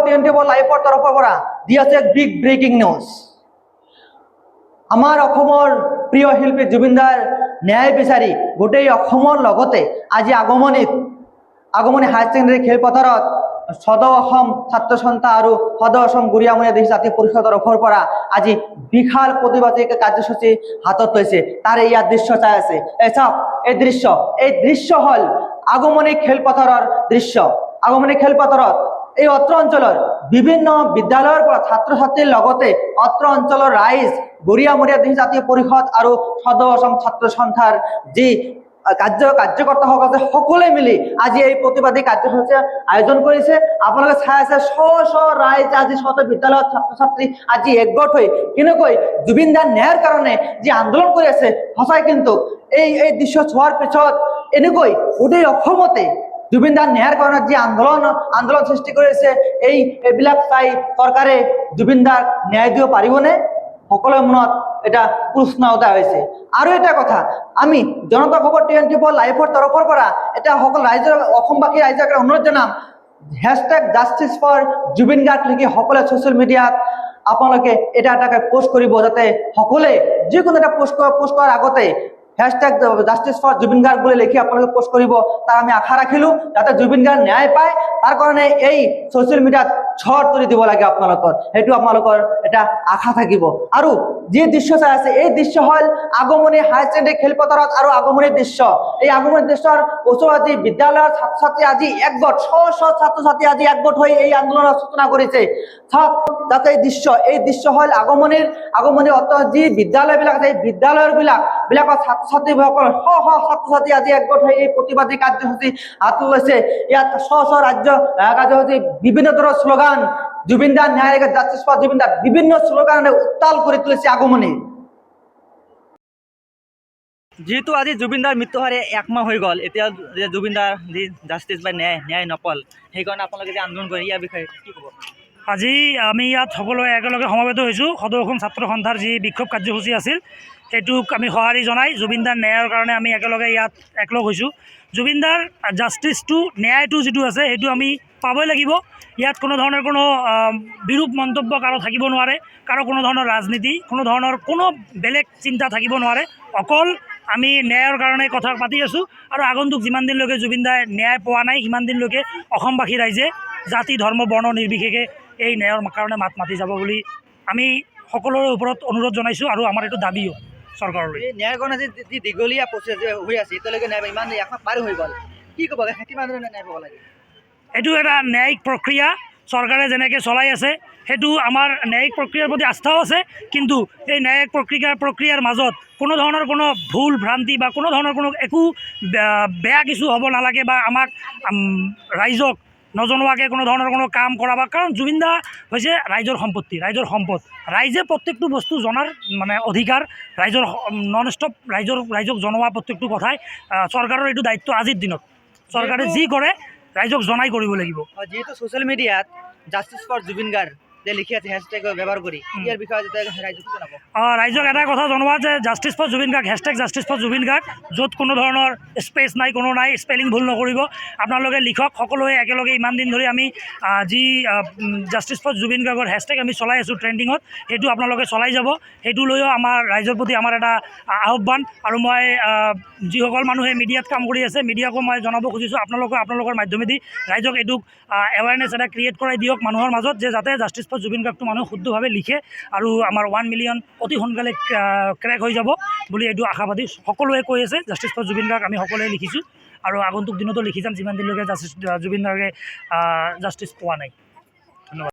24 লাইভৰ তৰফৰ পৰা দি আছে এক বিগ ব্ৰেকিং নিউজ। আমাৰ অসমৰ প্ৰিয় শিল্পী জুবিনদাৰ ন্যায় বিচাৰি গোটেই অসমৰ লগতে আজি আগমনী হায়াৰ ছেকেণ্ডাৰী খেলপথাৰত সদৌ অসম ছাত্ৰ সন্থা আৰু সদৌ অসম গুৰিয়ামুৰীয়া আদিবাসী জাতি পৰিষদৰ তৰফৰ পৰা আজি বিশাল প্ৰতিবাদী কাৰ্যসূচী হাতত লৈছে। তাৰে ইয়াত দৃশ্য চাই আছে, এই চাওক এই দৃশ্য হল আগমনী খেলপথাৰৰ দৃশ্য। আগমনী খেলপথাৰত এই অত্ৰ অঞ্চলৰ বিভিন্ন বিদ্যালয়ৰ পৰা ছাত্ৰ ছাত্ৰীৰ লগতে অত্ৰ অঞ্চলৰ ৰাইজ, গুৰিয়ামুৰীয়া আদিবাসী জাতি পৰিষদ আৰু সদৌ অসম ছাত্ৰ সন্থাৰ যি কাৰ্যকৰ্তাসকল আছে সকলোৱে মিলি আজি এই প্ৰতিবাদী কাৰ্যসূচী আয়োজন কৰিছে। আপোনালোকে চাই আছে শ ৰাইজ আজি বিদ্যালয়ৰ ছাত্ৰ ছাত্ৰী আজি একগোট হৈ কেনেকৈ জুবিন দাৰ ন্যায়ৰ কাৰণে যি আন্দোলন কৰি আছে। সঁচাই কিন্তু এই দৃশ্য চোৱাৰ পিছত এনেকৈ গোটেই অসমতে জুবিন দাৰ ন্যায়ৰ কাৰণে যি আন্দোলন সৃষ্টি কৰিছে, এইবিলাক চাই চৰকাৰে জুবিন দাক ন্যায় দিব পাৰিবনে? সকলোৰে মনত এটা প্ৰশ্ন উদয় হৈছে। আৰু এটা কথা, আমি জনতা খবৰ 24 লাইভৰ তৰফৰ পৰা এটা সকলো ৰাইজৰ অসমবাসী ৰাইজক অনুৰোধ জনাম, #জাষ্টিছ ফৰ জুবিন গাৰ্গ লিখি সকলোৱে ছ'চিয়েল মিডিয়াত আপোনালোকে এটাকৈ পোষ্ট কৰিব, যাতে সকলোৱে যিকোনো এটা পোষ্ট কৰাৰ আগতে #জাষ্টিছ ফৰ জুবিন গাৰ্গ বুলি লিখি আপোনালোকে পোষ্ট কৰিব। তাৰ আমি আশা ৰাখিলোঁ যাতে জুবিন গাৰ্গ ন্যায় পায়, তাৰ কাৰণে এই ছ'চিয়েল মিডিয়াত ঝড় তুলি দিব লাগে আপোনালোকৰ, সেইটো আপোনালোকৰ এটা আশা থাকিব। আৰু যি দৃশ্য চাই আছে এই দৃশ্য হ'ল আগমনী হায়াৰ ছেকেণ্ডাৰী খেলপথাৰত আৰু আগমনী দৃশ্য। এই আগমনী দৃশ্যৰ ওচৰত আজি বিদ্যালয়ৰ ছাত্ৰ ছাত্ৰী আজি একগোট, শ ছাত্ৰ ছাত্ৰী আজি একগোট হৈ এই আন্দোলনৰ সূচনা কৰিছে। চাওক যাতে এই দৃশ্য হ'ল আগমনী যি বিদ্যালয়বিলাক আছে, এই বিদ্যালয়বিলাকৰ ছাত্ৰ ছাত্ৰীসকল শ ছাত্ৰ ছাত্ৰী আজি একগোট হৈ এই প্ৰতিবাদী কাৰ্যসূচী হাতত লৈছে। ইয়াত শ কাৰ্যসূচী বিভিন্ন ধৰণৰ শ্লোগান, জুবিন দাৰ ন্যায়, জাষ্টিছ ফৰ জুবিন দাৰ বিভিন্ন শ্লোগানে উত্তাল কৰি তুলিছে আগমনী। যিহেতু আজি জুবিন দাৰ মৃত্যু হাৰে 1 মাহ হৈ গ'ল, এতিয়া জুবিন দাৰ যি জাষ্টিছ বা ন্যায় নাপাল, সেইকাৰণে আপোনালোকে যে আন্দোলন কৰে ইয়াৰ বিষয়ে কি ক'ব? আজি আমি ইয়াত সকলোৱে একেলগে সমবেত হৈছোঁ। সদৌ অসম ছাত্ৰ সন্থাৰ যি বিক্ষোভ কাৰ্যসূচী আছিল সেইটোক আমি সঁহাৰি জনাই জুবিন দাৰ ন্যায়ৰ কাৰণে আমি একেলগে ইয়াত একলগ হৈছোঁ। জুবিন দাৰ জাষ্টিছটো, ন্যায়টো যিটো আছে সেইটো আমি পাবই লাগিব। ইয়াত কোনো ধৰণৰ কোনো বিৰূপ মন্তব্য কাৰো থাকিব নোৱাৰে, কাৰো কোনো ধৰণৰ ৰাজনীতি, কোনো ধৰণৰ কোনো বেলেগ চিন্তা থাকিব নোৱাৰে। অকল আমি ন্যায়ৰ কাৰণে কথা পাতি আছোঁ আৰু আগন্তুক যিমান দিনলৈকে জুবিন দাই ন্যায় পোৱা নাই সিমান দিনলৈকে অসমবাসী ৰাইজে জাতি ধৰ্ম বৰ্ণ নিৰ্বিশেষে এই ন্যায়ৰ কাৰণে মাত মাতি যাব বুলি আমি সকলোৰে ওপৰত অনুৰোধ জনাইছোঁ আৰু আমাৰ এইটো দাবীও চৰকাৰলৈ। ন্যায়ৰ কাৰণে যি দীঘলীয়া প্ৰচেছ হৈ আছে এতিয়ালৈকে ন্যায় ইমান 1 মাহ পাৰ হৈ গ'ল, কি ক'ব কিমান ধৰণে ন্যায় পাব লাগে? এইটো এটা ন্যায়িক প্ৰক্ৰিয়া চৰকাৰে যেনেকৈ চলাই আছে, সেইটো আমাৰ ন্যায়িক প্ৰক্ৰিয়াৰ প্ৰতি আস্থাও আছে। কিন্তু এই ন্যায়িক প্ৰক্ৰিয়াৰ মাজত কোনো ধৰণৰ কোনো ভুল ভ্ৰান্তি বা কোনো ধৰণৰ কোনো একো বেয়া কিছু হ'ব নালাগে বা আমাক ৰাইজক নজনোৱাকৈ কোনো ধৰণৰ কোনো কাম কৰা বা, কাৰণ জুবিন দা হৈছে ৰাইজৰ সম্পত্তি, ৰাইজৰ সম্পদ। ৰাইজে প্ৰত্যেকটো বস্তু জনাৰ অধিকাৰ ৰাইজৰ নন ষ্টপ ৰাইজক জনোৱা প্ৰত্যেকটো কথাই চৰকাৰৰ এইটো দায়িত্ব। আজিৰ দিনত চৰকাৰে যি কৰে ৰাইজক জনাই কৰিব লাগিব। যিহেতু ছ'চিয়েল মিডিয়াত জাষ্টিছ ফৰ জুবিন গাৰ্গ লিখি আছে হেছটেগ ব্যৱহাৰ কৰি, ইয়াৰ বিষয়ে ৰাইজক এটা কথা জনোৱা যে justice for Zubeen Garg, #justice for Zubeen Garg, য'ত কোনো ধৰণৰ স্পেচ নাই, কোনো নাই, স্পেলিং ভুল নকৰিব। আপোনালোকে লিখক, সকলোৱে একেলগে ইমান দিন ধৰি আমি যি জাষ্টিছ ফৰ জুবিন গাৰ্গৰ হেছটেগ আমি চলাই আছোঁ ট্ৰেণ্ডিঙত, সেইটো আপোনালোকে চলাই যাব। সেইটো লৈও আমাৰ ৰাইজৰ প্ৰতি আমাৰ এটা আহ্বান। আৰু মই যিসকল মানুহে মিডিয়াত কাম কৰি আছে, মিডিয়াকো মই জনাব খুজিছোঁ আপোনালোকৰ মাধ্যমেদি ৰাইজক এইটোক এৱাৰনেছ এটা ক্ৰিয়েট কৰাই দিয়ক মানুহৰ মাজত, যে যাতে জাষ্টিছ ফৰ জুবিন গাৰ্গটো মানুহে শুদ্ধভাৱে লিখে আৰু আমাৰ 1 মিলিয়ন অতি সোনকালে ক্ৰেক হৈ যাব বুলি এইটো আশাবাদী। সকলোৱে কৈ আছে জাষ্টিছ ফৰ জুবিন গাৰ্গ, আমি সকলোৱে লিখিছোঁ আৰু আগন্তুক দিনতো লিখি যাম যিমান দিনলৈকে জুবিন গাৰ্গে জাষ্টিছ পোৱা নাই।